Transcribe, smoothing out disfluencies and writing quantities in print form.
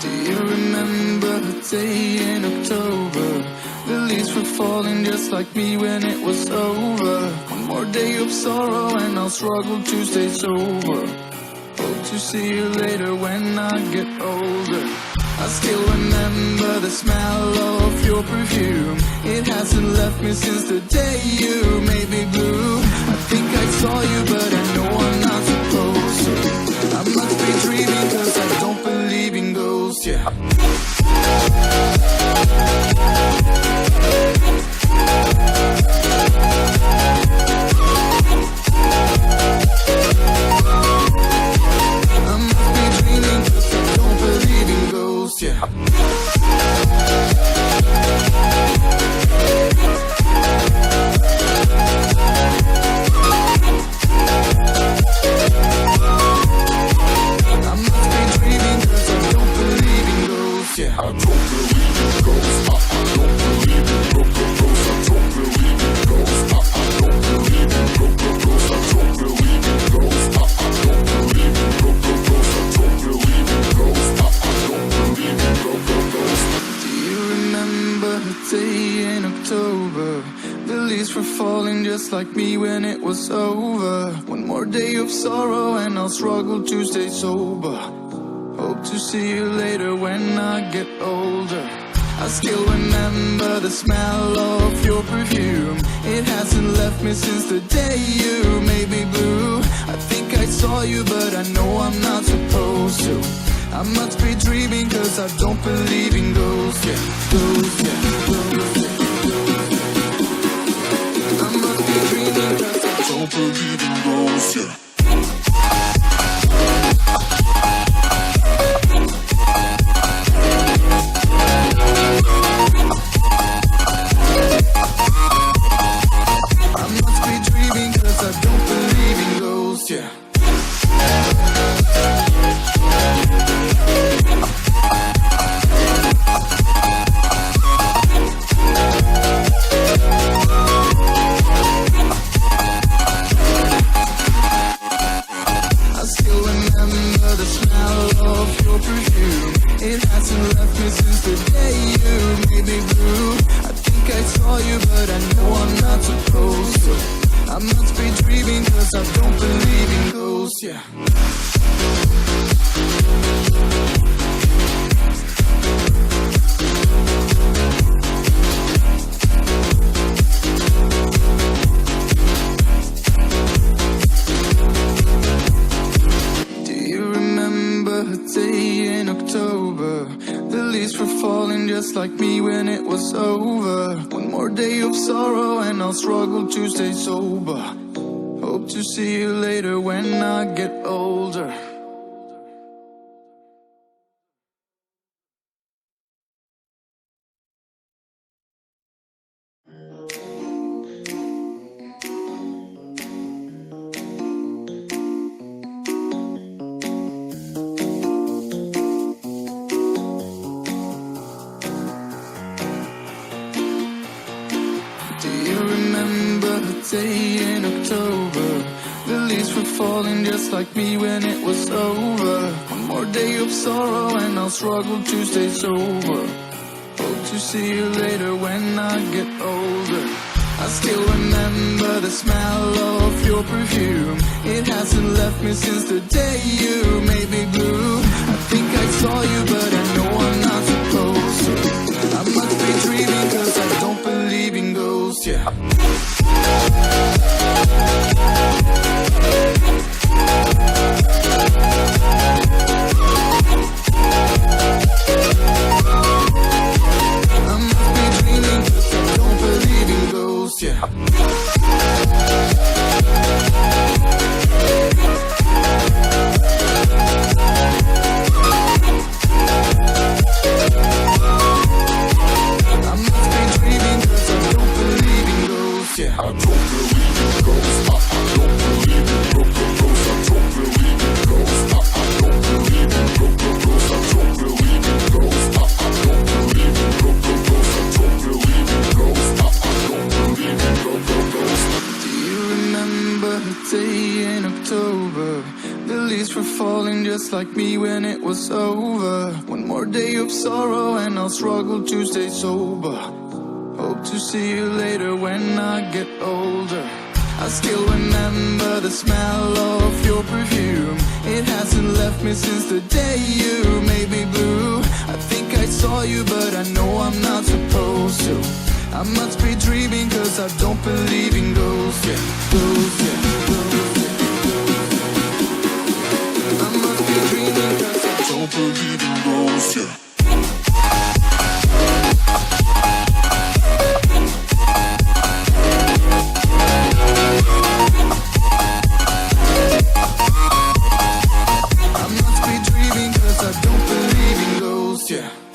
Do you remember a day in October? The leaves were falling just like me when it was over. One more day of sorrow and I'll struggle to stay sober. Hope to see you later when I get older. I still remember the smell of your perfume. It hasn't left me since the day you made me blue. I think I saw you but I know I'm not supposed to. I must be dreaming cause I don't believe in ghosts, yeah. I must be dreaming cause I don't believe in ghosts, yeah. Like me when it was over. One more day of sorrow and I'll struggle to stay sober. Hope to see you later when I get older. I still remember the smell of your perfume. It hasn't left me since the day you made me blue. I think I saw you but I know I'm not supposed to. I must be dreaming cause I don't believe in ghosts, yeah. Ghosts, yeah. Ghosts, yeah. Don't believe in ghosts, yeah. I must be dreaming cause I don't believe in ghosts, yeah. It hasn't left me since the day you made me blue. I think I saw you but I know I'm not supposed to. I must be dreaming cause I don't believe in ghosts, yeah. Do you remember a day in October? The leaves were falling just like me when it was over. One more day of sorrow and I'll struggle to stay sober. Hope to see you later when I get older. Day in October, the leaves were falling just like me when it was over. One more day of sorrow and I'll struggle to stay sober. Hope to see you later when I get older. I still remember the smell of your perfume. It hasn't left me since the day you made me blue. I think I saw you but I know I'm not supposed to. I must be dreaming cause I don't believe in ghosts, yeah. Yeah. just like me when it was over. One more day of sorrow and I'll struggle to stay sober. Hope to see you later when I get older. I still remember the smell of your perfume. It hasn't left me since the day you made me blue. I think I saw you but I know I'm not supposed to. I must be dreaming cause I don't believe in ghosts, yeah, ghosts, yeah, ghosts, yeah, ghosts, yeah. I must be dreaming cause I don't believe in ghosts, yeah. I must be dreaming cause I don't believe in ghosts, yeah.